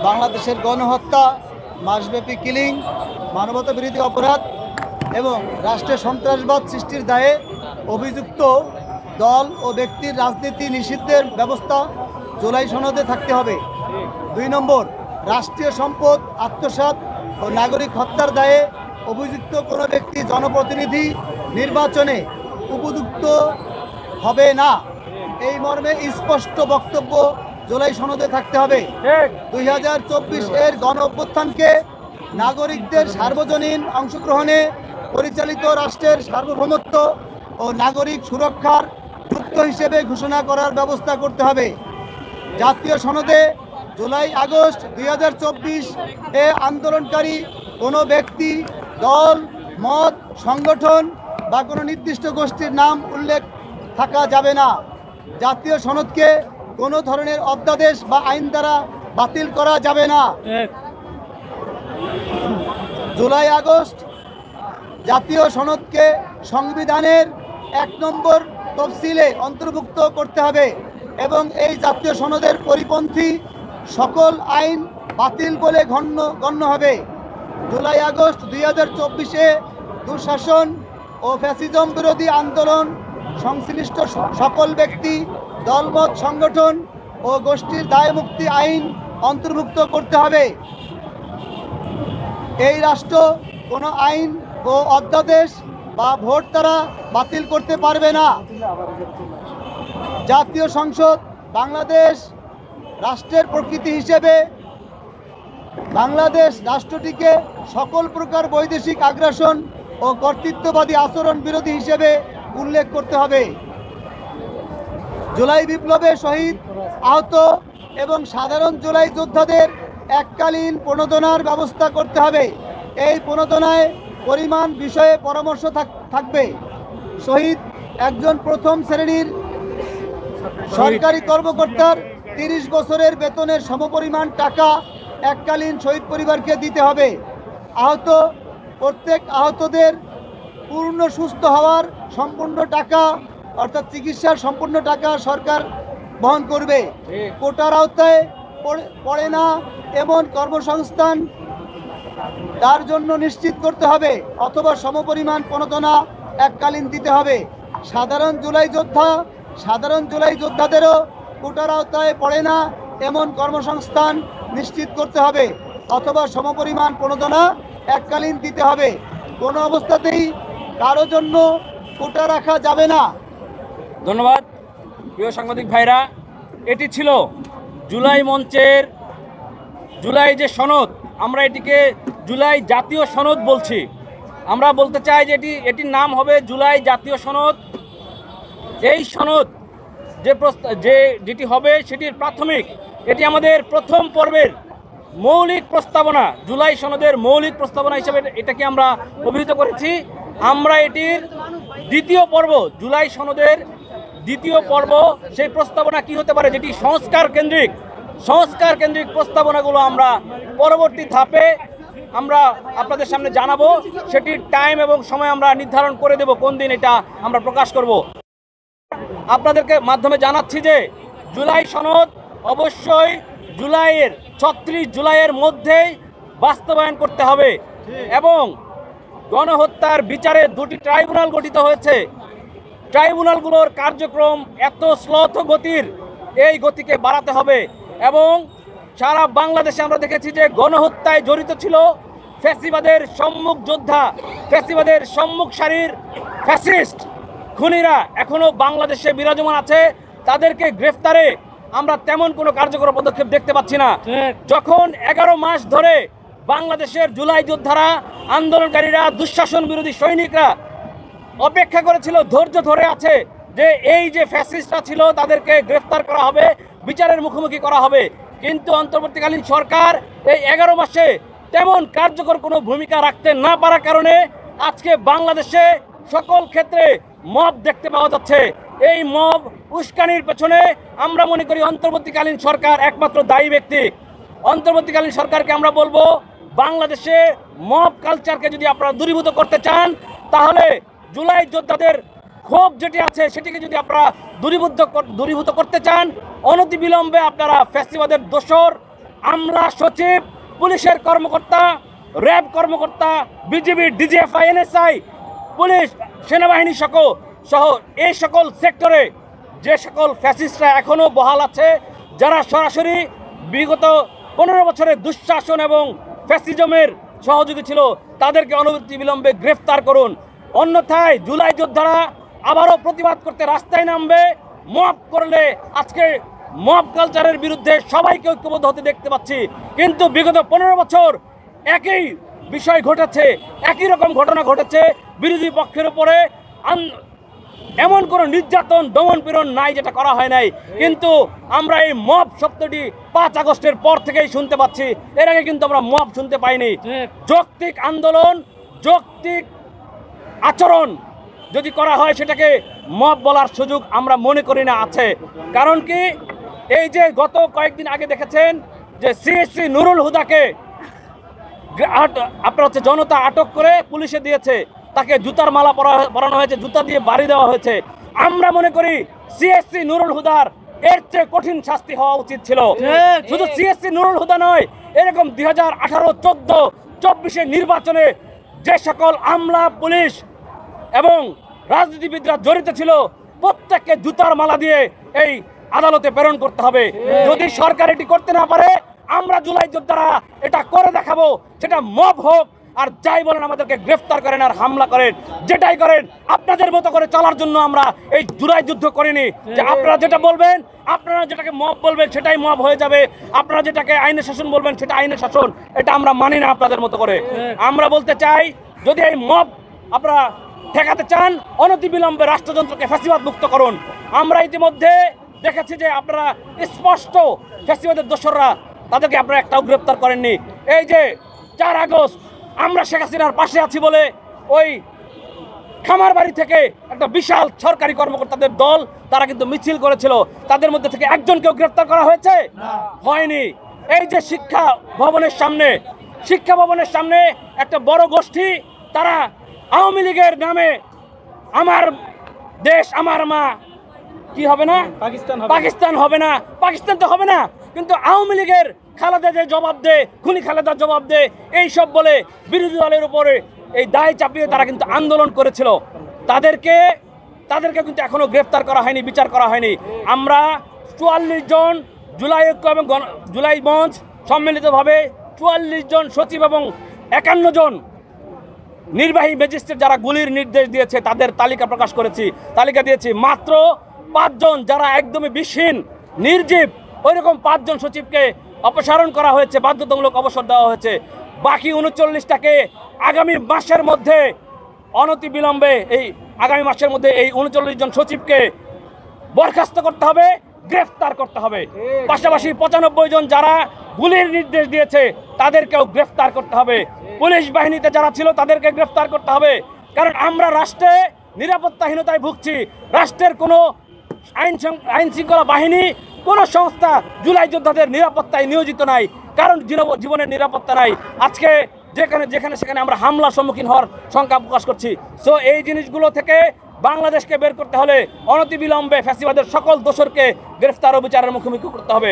বাংলাদেশের গণহত্যা, মাসব্যাপী কিলিং, মানবতা বিরোধী অপরাধ এবং রাষ্ট্রে সন্ত্রাসবাদ সৃষ্টির দায়ে অভিযুক্ত দল ও ব্যক্তির রাজনীতি নিষিদ্ধের ব্যবস্থা জুলাই সনদে থাকতে হবে। 2 নম্বর, রাষ্ট্রীয় সম্পদ আত্মসাৎ ও নাগরিক হত্যার দায়ে অভিযুক্ত কোনো ব্যক্তি জনপ্রতিনিধি নির্বাচনে উপযুক্ত হবে না, এই মর্মে স্পষ্ট বক্তব্য জুলাই সনদে থাকতে হবে। 2024 এর গণ অভ্যুত্থানকে নাগরিকদের সার্বজনীন অংশগ্রহণে পরিচালিত রাষ্ট্রের সার্বভৌমত্ব ও নাগরিক সুরক্ষার যুক্ত হিসেবে ঘোষণা করার ব্যবস্থা করতে হবে। জাতীয় সনদে জুলাই আগস্ট 2024 এ আন্দোলনকারী কোনো ব্যক্তি, দল, মত, সংগঠন বা কোনো নির্দিষ্ট গোষ্ঠীর নাম উল্লেখ থাকা যাবে না। জাতীয় সনদকে কোনো ধরনের অধ্যাদেশ বা আইন দ্বারা বাতিল করা যাবে না। জুলাই আগস্ট জাতীয় সনদকে সংবিধানের 1 নম্বর তফসিলে অন্তর্ভুক্ত করতে হবে এবং এই জাতীয় সনদের পরিপন্থী সকল আইন বাতিল বলে গণ্য হবে। জুলাই আগস্ট 2024-এ দুঃশাসন ও ফ্যাসিজম বিরোধী আন্দোলন সংশ্লিষ্ট সকল ব্যক্তি, দলমত, সংগঠন ও গোষ্ঠীর দায়মুক্তি আইন অন্তর্ভুক্ত করতে হবে। এই রাষ্ট্র কোনো আইন ও অধ্যাদেশ বা ভোট দ্বারা বাতিল করতে পারবে না। জাতীয় সংসদ বাংলাদেশ রাষ্ট্রের প্রকৃতি হিসেবে বাংলাদেশ রাষ্ট্রটিকে সকল প্রকার বৈদেশিক আগ্রাসন ও কর্তৃত্ববাদী আচরণ বিরোধী হিসেবে উল্লেখ করতে হবে। জুলাই বিপ্লবে শহীদ, আহত এবং সাধারণ জুলাই যোদ্ধাদের এককালীন প্রণোদনার ব্যবস্থা করতে হবে। এই প্রণোদনায় পরিমাণ বিষয়ে পরামর্শ থাকবে। শহীদ একজন প্রথম শ্রেণীর সরকারি কর্মকর্তার 30 বছরের বেতনের সমপরিমাণ টাকা এককালীন শহীদ পরিবারকে দিতে হবে। প্রত্যেক আহতদের পূর্ণ সুস্থ হওয়ার সম্পূর্ণ টাকা অর্থাৎ চিকিৎসার সম্পূর্ণ টাকা সরকার বহন করবে। কোটার আওতায় পড়ে না এমন কর্মসংস্থান তার জন্য নিশ্চিত করতে হবে অথবা সমপরিমাণ প্রণোদনা এককালীন দিতে হবে। সাধারণ জুলাই যোদ্ধাদেরও কোটার আওতায় পড়ে না এমন কর্মসংস্থান নিশ্চিত করতে হবে অথবা সমপরিমাণ প্রণোদনা এককালীন দিতে হবে। কোনো অবস্থাতেই কারো জন্য কোটা রাখা যাবে না। ধন্যবাদ প্রিয় সাংবাদিক ভাইরা। এটি ছিল জুলাই মঞ্চের জুলাই যে সনদ, আমরা এটিকে জুলাই জাতীয় সনদ বলছি। আমরা বলতে চাই যে এটির নাম হবে জুলাই জাতীয় সনদ। এই সনদ যেটি হবে সেটির প্রাথমিক, এটি আমাদের প্রথম পর্বের মৌলিক প্রস্তাবনা, জুলাই সনদের মৌলিক প্রস্তাবনা হিসেবে এটাকে আমরা অভিহিত করেছি। আমরা এটির দ্বিতীয় পর্ব, জুলাই সনদের দ্বিতীয় পর্ব, সেই প্রস্তাবনা কি হতে পারে, যেটি সংস্কার কেন্দ্রিক প্রস্তাবনাগুলো আমরা পরবর্তী ধাপে আমরা আপনাদের সামনে জানাবো। সেটির টাইম এবং সময় আমরা নির্ধারণ করে দেব, কোন দিন এটা আমরা প্রকাশ করব। আপনাদেরকে মাধ্যমে জানাচ্ছি যে জুলাই সনদ অবশ্যই 36 জুলাইয়ের মধ্যেই বাস্তবায়ন করতে হবে এবং গণহত্যার বিচারে 2টি ট্রাইব্যুনাল গঠিত হয়েছে। ট্রাইব্যুনালগুলোর কার্যক্রম এত শ্লথ গতির, এই গতিকে বাড়াতে হবে এবং সারা বাংলাদেশে আমরা দেখেছি যে গণহত্যায় জড়িত ছিল ফ্যাসিবাদের সম্মুখ যোদ্ধা, ফ্যাসিবাদের সম্মুখ সারির ফ্যাসিস্ট খুনিরা এখনো বাংলাদেশে বিরাজমান আছে। তাদেরকে গ্রেফতারে আমরা তেমন কোনো কার্যকর পদক্ষেপ দেখতে পাচ্ছি না। যখন 11 মাস ধরে বাংলাদেশের জুলাই যোদ্ধারা, আন্দোলনকারীরা, দুঃশাসন বিরোধী সৈনিকরা অপেক্ষা করেছিল, ধৈর্য ধরে আছে যে এই যে ফ্যাসিস্টরা ছিল তাদেরকে গ্রেফতার করা হবে, বিচারের মুখোমুখি করা হবে, কিন্তু অন্তর্বর্তীকালীন সরকার এই 11 মাসে তেমন কার্যকর কোনো ভূমিকা রাখতে না পারার কারণে আজকে বাংলাদেশে সকল ক্ষেত্রে মব দেখতে পাওয়া যাচ্ছে। এই মব উস্কানির পেছনে আমরা মনে করি অন্তর্বর্তীকালীন সরকার একমাত্র দায়ী ব্যক্তি। অন্তর্বর্তীকালীন সরকারকে আমরা বলবো, বাংলাদেশে মব কালচারকে যদি আপনারা দূরীভূত করতে চান, তাহলে জুলাই যোদ্ধাদের ক্ষোভ যেটি আছে সেটিকে যদি আপনারা দূরীভূত করতে চান, অনতিবিলম্বে আপনারা ফ্যাসিবাদের দোসর আমলা সচিব, পুলিশের কর্মকর্তা, র্যাব কর্মকর্তা, বিজিবি, ডিজিএফআই, এনএসআই, পুলিশ, সেনাবাহিনী সহ এই সকল সেক্টরে যে সকল ফ্যাসিস্টরা এখনও বহাল আছে, যারা সরাসরি বিগত 15 বছরের দুঃশাসন এবং ফ্যাসিজমের সহযোগী ছিল, তাদেরকে অনতিবিলম্বে গ্রেফতার করুন। অন্যথায় জুলাই যোদ্ধারা আবারও প্রতিবাদ করতে রাস্তায় নামবে। মব করলে আজকে মব কালচারের বিরুদ্ধে সবাইকে ঐক্যবদ্ধ হতে দেখতে পাচ্ছি, কিন্তু বিগত 15 বছর একই বিষয় ঘটেছে, একই রকম ঘটনা ঘটেছে। বিরোধী পক্ষের উপরে এমন কোনো নির্যাতন, দমন পীড়ন নাই যেটা করা হয় নাই, কিন্তু আমরা এই মব শব্দটি 5 আগস্টের পর থেকেই শুনতে পাচ্ছি। এর আগে কিন্তু আমরা মব শুনতে পাইনি। যৌক্তিক আন্দোলন, যৌক্তিক আচরণ যদি করা হয় সেটাকে মব বলার সুযোগ আমরা মনে করি না আছে। কারণ কি, এই যে গত কয়েকদিন আগে দেখেছেন যে সিএসসি নুরুল হুদাকে আপনার হচ্ছে জনতা আটক করে পুলিশে দিয়েছে, তাকে জুতার মালা পরানো হয়েছে, জুতা দিয়ে বাড়ি দেওয়া হয়েছে। আমরা মনে করি সিএসসি নুরুল হুদার এর চেয়ে কঠিন শাস্তি হওয়া উচিত ছিল। শুধু সিএসসি নুরুল হুদা নয়, এরকম 2018, 14, 24 নির্বাচনে যে সকল আমলা, পুলিশ এবং রাজনীতিবিদরা জড়িত ছিল, প্রত্যেককে জুতার মালা দিয়ে এই আদালতে প্রেরণ করতে হবে। যদি সরকার এটি করতে না পারে, আমরা জুলাই যোদ্ধারা এটা করে দেখাবো। সেটা মব হোক আর যাই বলেন, আমাদেরকে গ্রেফতার করেন আর হামলা করেন, যেটাই করেন আপনাদের মতো করে চলার জন্য আমরা এই জুলাই যুদ্ধ করিনি। যে আপনারা যেটা বলবেন, আপনারা যেটাকে মব বলবেন সেটাই মব হয়ে যাবে, আপনারা যেটাকে আইনের শাসন বলবেন সেটা আইনের শাসন, এটা আমরা মানি না আপনাদের মতো করে। আমরা বলতে চাই, যদি এই মব আপনারা ঠেকাতে চান, অনতিবিলম্বে রাষ্ট্রযন্ত্রকে ফ্যাসিবাদ মুক্ত করুন। আমরা ইতিমধ্যে দেখেছি যে আপনারা স্পষ্ট ফ্যাসিবাদের দোসররা, তাদেরকে আপনারা একটাও গ্রেপ্তার করেননি। এই যে 4 আগস্ট আমরা শেখ হাসিনার পাশে আছি বলে ওই খামার বাড়ি থেকে একটা বিশাল সরকারি কর্মকর্তাদের দল, তারা কিন্তু মিছিল করেছিল, তাদের মধ্যে থেকে একজনকেও গ্রেপ্তার করা হয়েছে? হয়নি। এই যে শিক্ষা ভবনের সামনে একটা বড় গোষ্ঠী, তারা আওয়ামী লীগের নামে আমার দেশ আমার মা কি হবে না, পাকিস্তান হবে না, পাকিস্তান তো হবে না, কিন্তু আওয়ামী লীগের খালেদা যে জবাব দে, খুনি খালেদার জবাব দে, এইসব বলে বিরোধী দলের উপরে এই দায় চাপিয়ে তারা কিন্তু আন্দোলন করেছিল। তাদেরকে কিন্তু এখনো গ্রেফতার করা হয়নি, বিচার করা হয়নি। আমরা 44 জন জুলাই ঐক্য এবং জুলাই মঞ্চ সম্মিলিতভাবে 44 জন সচিব এবং 51 জন নির্বাহী ম্যাজিস্ট্রেট যারা গুলির নির্দেশ দিয়েছে তাদের তালিকা দিয়েছি। মাত্র 5 জন যারা একদমই বিহীন, নির্জীব, ওইরকম 5 জন সচিবকে অপসারণ করা হয়েছে, বাধ্যতামূলক অবসর দেওয়া হয়েছে। বাকি 39টাকে আগামী মাসের মধ্যে অনতিবিলম্বে এই 39 জন সচিবকে বরখাস্ত করতে হবে, গ্রেফতার করতে হবে। পাশাপাশি 95 জন যারা গুলির নির্দেশ দিয়েছে তাদেরকেও গ্রেফতার করতে হবে। পুলিশ বাহিনীতে যারা ছিল তাদেরকে গ্রেফতার করতে হবে। কারণ আমরা রাষ্ট্রে নিরাপত্তাহীনতায় ভুগছি। রাষ্ট্রের কোনো আইন শৃঙ্খলা বাহিনী, কোনো সংস্থা জুলাই যোদ্ধাদের নিরাপত্তায় নিয়োজিত নাই, কারণ জীবনের নিরাপত্তা নাই। আজকে যেখানে সেখানে আমরা হামলার সম্মুখীন হওয়ার শঙ্কা প্রকাশ করছি। সো এই জিনিসগুলো থেকে বাংলাদেশকে বের করতে হলে অনতিবিলম্বে ফ্যাসিবাদের সকল দোসরকে গ্রেফতার ও বিচারের মুখোমুখি করতে হবে।